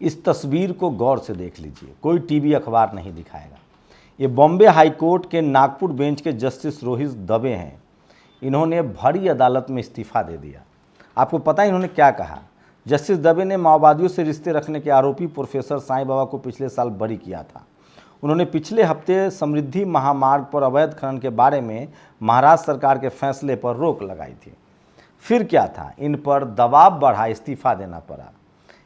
इस तस्वीर को गौर से देख लीजिए, कोई टीवी अखबार नहीं दिखाएगा। ये बॉम्बे हाई कोर्ट के नागपुर बेंच के जस्टिस रोहित दवे हैं। इन्होंने भरी अदालत में इस्तीफा दे दिया। आपको पता है इन्होंने क्या कहा? जस्टिस दवे ने माओवादियों से रिश्ते रखने के आरोपी प्रोफेसर साईं बाबा को पिछले साल बरी किया था। उन्होंने पिछले हफ्ते समृद्धि महामार्ग पर अवैध खनन के बारे में महाराष्ट्र सरकार के फैसले पर रोक लगाई थी। फिर क्या था, इन पर दबाव बढ़ा, इस्तीफा देना पड़ा।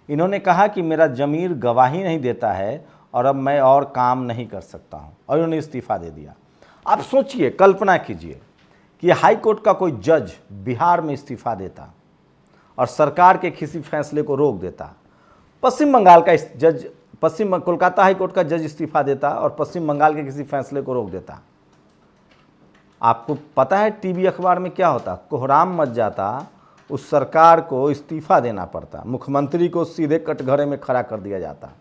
इन्होंने कहा कि मेरा ज़मीर गवाही नहीं देता है और अब मैं और काम नहीं कर सकता हूं, और इन्होंने इस्तीफा दे दिया। आप सोचिए, कल्पना कीजिए कि हाई कोर्ट का कोई जज बिहार में इस्तीफा देता और सरकार के किसी फैसले को रोक देता। पश्चिम बंगाल का जज, कोलकाता हाई कोर्ट का जज इस्तीफा देता और पश्चिम बंगाल के किसी फैसले को रोक देता। आपको पता है टीवी अखबार में क्या होता? कोहराम मच जाता, उस सरकार को इस्तीफा देना पड़ता, मुख्यमंत्री को सीधे कटघरे में खड़ा कर दिया जाता।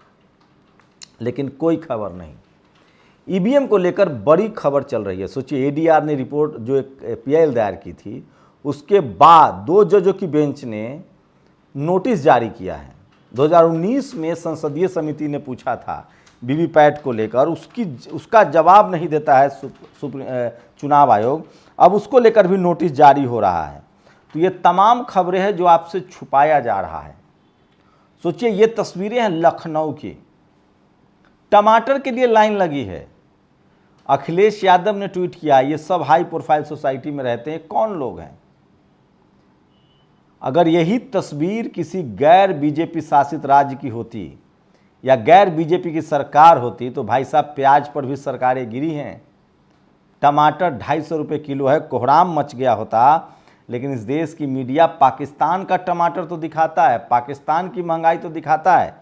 लेकिन कोई खबर नहीं। ईवीएम को लेकर बड़ी खबर चल रही है। सोचिए, एडीआर ने रिपोर्ट जो एक पीआईएल दायर की थी, उसके बाद 2 जजों की बेंच ने नोटिस जारी किया है। 2019 में संसदीय समिति ने पूछा था वीवीपैट को लेकर, उसका जवाब नहीं देता है चुनाव आयोग। अब उसको लेकर भी नोटिस जारी हो रहा है। तो ये तमाम खबरें हैं जो आपसे छुपाया जा रहा है। सोचिए, ये तस्वीरें हैं लखनऊ की। टमाटर के लिए लाइन लगी है। अखिलेश यादव ने ट्वीट किया, ये सब हाई प्रोफाइल सोसाइटी में रहते हैं, कौन लोग हैं? अगर यही तस्वीर किसी गैर बीजेपी शासित राज्य की होती या गैर बीजेपी की सरकार होती तो भाई साहब, प्याज पर भी सरकारें गिरी हैं। टमाटर 250 रुपये किलो है, कोहराम मच गया होता। लेकिन इस देश की मीडिया पाकिस्तान का टमाटर तो दिखाता है, पाकिस्तान की महंगाई तो दिखाता है,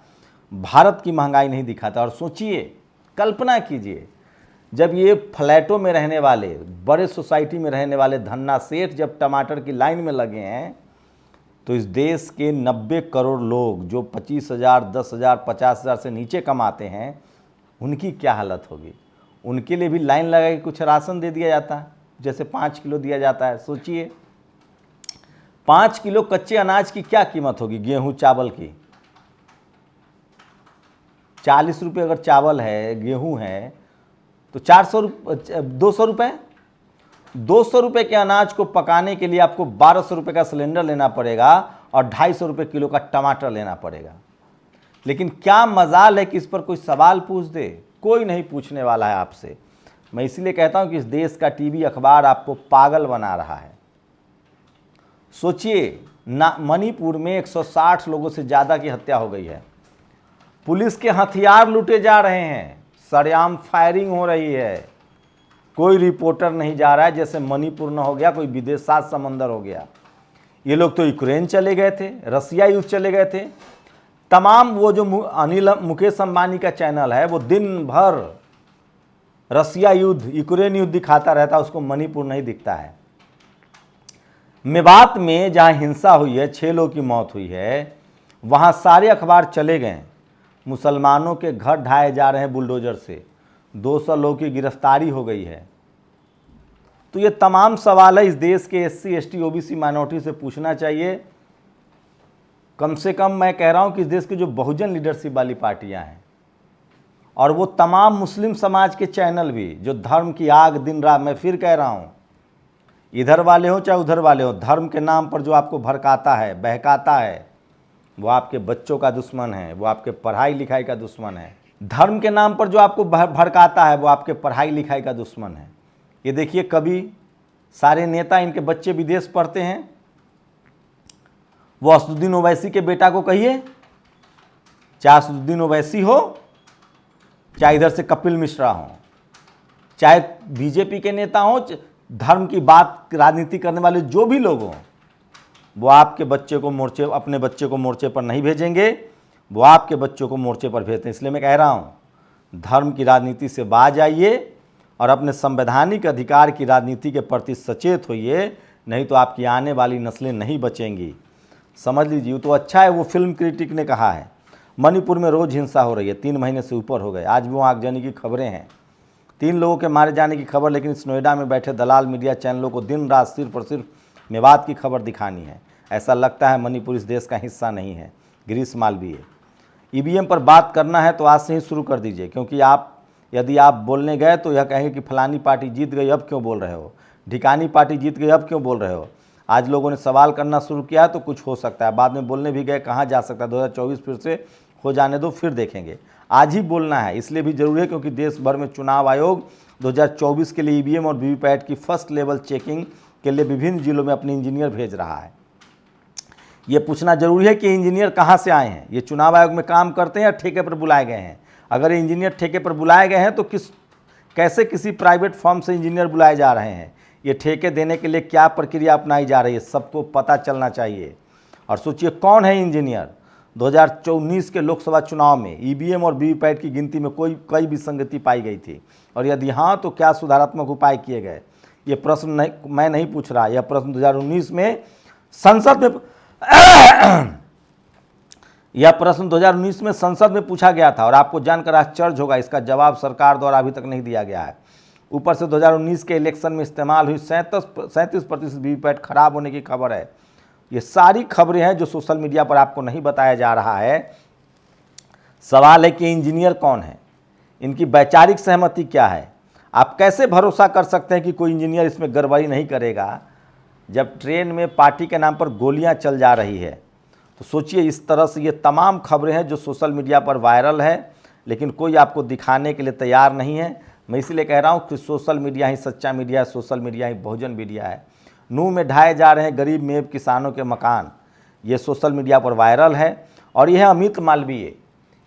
भारत की महंगाई नहीं दिखाता। और सोचिए, कल्पना कीजिए, जब ये फ्लैटों में रहने वाले, बड़े सोसाइटी में रहने वाले धन्ना सेठ जब टमाटर की लाइन में लगे हैं, तो इस देश के 90 करोड़ लोग जो 25,000, 10,000, 50,000 से नीचे कमाते हैं, उनकी क्या हालत होगी? उनके लिए भी लाइन लगा के कुछ राशन दे दिया जाता है, जैसे 5 किलो दिया जाता है। सोचिए, 5 किलो कच्चे अनाज की क्या कीमत होगी? गेहूं चावल की 40 रुपये अगर चावल है, गेहूं है, तो 200 रुपये। 200 रुपये के अनाज को पकाने के लिए आपको 1200 रुपये का सिलेंडर लेना पड़ेगा और 250 रुपये किलो का टमाटर लेना पड़ेगा। लेकिन क्या मजाल है कि इस पर कोई सवाल पूछ दे? कोई नहीं पूछने वाला है आपसे। मैं इसलिए कहता हूं कि इस देश का टीवी अखबार आपको पागल बना रहा है। सोचिए, मणिपुर में 160 लोगों से ज़्यादा की हत्या हो गई है। पुलिस के हथियार लूटे जा रहे हैं, सरेआम फायरिंग हो रही है। कोई रिपोर्टर नहीं जा रहा है, जैसे मणिपुर न हो गया कोई विदेश सात समंदर हो गया। ये लोग तो यूक्रेन चले गए थे, रसिया युद्ध चले गए थे। तमाम वो जो मुकेश अंबानी का चैनल है, वो दिन भर रसिया युद्ध, यूक्रेन युद्ध दिखाता रहता है, उसको मणिपुर नहीं दिखता है। मेवात में जहां हिंसा हुई है, 6 लोगों की मौत हुई है, वहां सारे अखबार चले गए। मुसलमानों के घर ढाए जा रहे हैं बुलडोजर से, 200 लोगों की गिरफ्तारी हो गई है। तो ये तमाम सवाल है इस देश के SC, ST, OBC माइनॉरिटी से पूछना चाहिए। कम से कम मैं कह रहा हूं कि इस देश की जो बहुजन लीडरशिप वाली पार्टियां हैं और वो तमाम मुस्लिम समाज के चैनल भी जो धर्म की आग दिन रात, मैं फिर कह रहा हूं, इधर वाले हो चाहे उधर वाले हो, धर्म के नाम पर जो आपको भड़काता है, बहकाता है, वो आपके बच्चों का दुश्मन है, वो आपके पढ़ाई लिखाई का दुश्मन है। धर्म के नाम पर जो आपको भड़काता है, वो आपके पढ़ाई लिखाई का दुश्मन है। ये देखिए, कभी सारे नेता, इनके बच्चे विदेश पढ़ते हैं, वो असदुद्दीन ओवैसी के बेटा को कहिए, चाहे असदुद्दीन ओवैसी हो, चाहे इधर से कपिल मिश्रा हो, चाहे बीजेपी के नेता हो, धर्म की बात राजनीति करने वाले जो भी लोग हों, वो आपके बच्चे को अपने बच्चे को मोर्चे पर नहीं भेजेंगे, वो आपके बच्चों को मोर्चे पर भेजते हैं। इसलिए मैं कह रहा हूँ, धर्म की राजनीति से बाज आइए और अपने संवैधानिक अधिकार की राजनीति के प्रति सचेत होइए, नहीं तो आपकी आने वाली नस्लें नहीं बचेंगी। समझ लीजिए। तो अच्छा है, वो फिल्म क्रिटिक ने कहा है मणिपुर में रोज़ हिंसा हो रही है, 3 महीने से ऊपर हो गए। आज भी वो आगजनी की खबरें हैं, 3 लोगों के मारे जाने की खबर। लेकिन इस नोएडा में बैठे दलाल मीडिया चैनलों को दिन रात सिर्फ और सिर्फ मेवात की खबर दिखानी है। ऐसा लगता है मणिपुर इस देश का हिस्सा नहीं है। गिरीश मालवीय, ईवीएम पर बात करना है तो आज से ही शुरू कर दीजिए, क्योंकि यदि आप बोलने गए तो यह कहेंगे कि फलानी पार्टी जीत गई अब क्यों बोल रहे हो, ढिकानी पार्टी जीत गई अब क्यों बोल रहे हो। आज लोगों ने सवाल करना शुरू किया तो कुछ हो सकता है, बाद में बोलने भी गए कहाँ जा सकता है, 2024 फिर से हो जाने दो फिर देखेंगे। आज ही बोलना है, इसलिए भी जरूरी है क्योंकि देश भर में चुनाव आयोग 2024 के लिए ईवीएम और वीवीपैट की फर्स्ट लेवल चेकिंग के लिए विभिन्न जिलों में अपने इंजीनियर भेज रहा है। ये पूछना जरूरी है कि इंजीनियर कहाँ से आए हैं, ये चुनाव आयोग में काम करते हैं या ठेके पर बुलाए गए हैं। अगर इंजीनियर ठेके पर बुलाए गए हैं तो कैसे किसी प्राइवेट फर्म से इंजीनियर बुलाए जा रहे हैं, ये ठेके देने के लिए क्या प्रक्रिया अपनाई जा रही है, सबको पता चलना चाहिए। और सोचिए कौन है इंजीनियर। 2019 के लोकसभा चुनाव में ईवीएम और वीवीपैट की गिनती में कई विसंगति पाई गई थी, और यदि हाँ तो क्या सुधारात्मक उपाय किए गए। ये प्रश्न मैं नहीं पूछ रहा, यह प्रश्न 2019 में संसद में यह प्रश्न 2019 में संसद में पूछा गया था और आपको जानकर आश्चर्य होगा, इसका जवाब सरकार द्वारा अभी तक नहीं दिया गया है। ऊपर से 2019 के इलेक्शन में इस्तेमाल हुई 37% वीवीपैट खराब होने की खबर है। ये सारी खबरें हैं जो सोशल मीडिया पर आपको नहीं बताया जा रहा है। सवाल है कि इंजीनियर कौन है, इनकी वैचारिक सहमति क्या है। आप कैसे भरोसा कर सकते हैं कि कोई इंजीनियर इसमें गड़बड़ी नहीं करेगा जब ट्रेन में पार्टी के नाम पर गोलियां चल जा रही है। तो सोचिए, इस तरह से ये तमाम खबरें हैं जो सोशल मीडिया पर वायरल है, लेकिन कोई आपको दिखाने के लिए तैयार नहीं है। मैं इसलिए कह रहा हूँ कि सोशल मीडिया ही सच्चा मीडिया है, सोशल मीडिया ही बहुजन मीडिया है। नूह में ढाए जा रहे हैं गरीब मेब किसानों के मकान, ये सोशल मीडिया पर वायरल है। और यह अमित मालवीय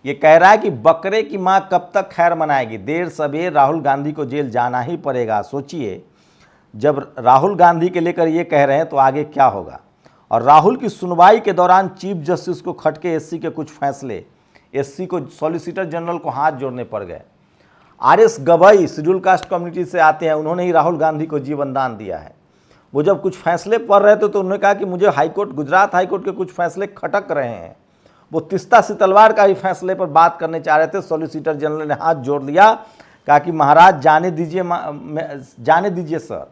ये कह रहा है कि बकरे की माँ कब तक खैर मनाएगी, देर सवेर राहुल गांधी को जेल जाना ही पड़ेगा। सोचिए, जब राहुल गांधी के लेकर ये कह रहे हैं तो आगे क्या होगा। और राहुल की सुनवाई के दौरान चीफ जस्टिस को खटके एससी के कुछ फैसले, एससी को सॉलिसिटर जनरल को हाथ जोड़ने पड़ गए। RS Gavai schedule caste community से आते हैं, उन्होंने ही राहुल गांधी को जीवन दान दिया है। वो जब कुछ फैसले पढ़ रहे थे तो उन्होंने कहा कि मुझे हाईकोर्ट, गुजरात हाईकोर्ट के कुछ फैसले खटक रहे हैं। वो तिस्ता सी तलवार का ही फैसले पर बात करने चाह रहे थे, सॉलिसिटर जनरल ने हाथ जोड़ लिया, कहा कि महाराज जाने दीजिए सर।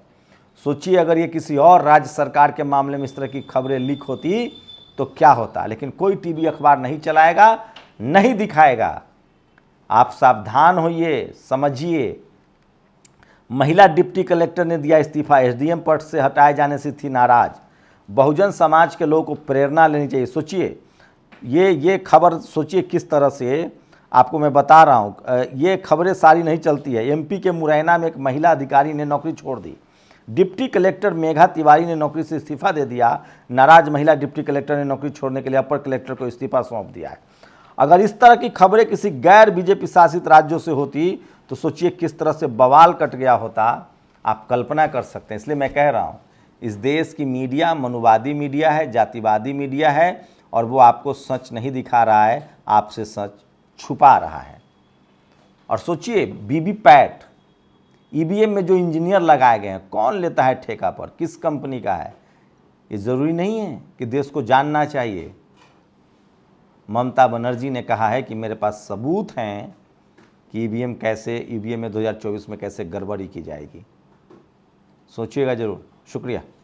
सोचिए, अगर ये किसी और राज्य सरकार के मामले में इस तरह की खबरें लीक होती तो क्या होता। लेकिन कोई टीवी अखबार नहीं चलाएगा, नहीं दिखाएगा। आप सावधान होइए, समझिए। महिला डिप्टी कलेक्टर ने दिया इस्तीफा, एसडीएम पद से हटाए जाने से थी नाराज। बहुजन समाज के लोगों को प्रेरणा लेनी चाहिए। सोचिए, ये खबर सोचिए किस तरह से आपको मैं बता रहा हूँ। ये खबरें सारी नहीं चलती है। एमपी के मुरैना में एक महिला अधिकारी ने नौकरी छोड़ दी। डिप्टी कलेक्टर मेघा तिवारी ने नौकरी से इस्तीफा दे दिया। नाराज महिला डिप्टी कलेक्टर ने नौकरी छोड़ने के लिए अपर कलेक्टर को इस्तीफा सौंप दिया है। अगर इस तरह की खबरें किसी गैर बीजेपी शासित राज्यों से होती तो सोचिए किस तरह से बवाल कट गया होता, आप कल्पना कर सकते हैं। इसलिए मैं कह रहा हूँ, इस देश की मीडिया मनुवादी मीडिया है, जातिवादी मीडिया है, और वो आपको सच नहीं दिखा रहा है, आपसे सच छुपा रहा है। और सोचिए, वीवीपैट ईवीएम में जो इंजीनियर लगाए गए हैं, कौन लेता है ठेका पर, किस कंपनी का है, ये ज़रूरी नहीं है कि देश को जानना चाहिए। ममता बनर्जी ने कहा है कि मेरे पास सबूत हैं कि ईवीएम में 2024 में कैसे गड़बड़ी की जाएगी। सोचिएगा ज़रूर। शुक्रिया।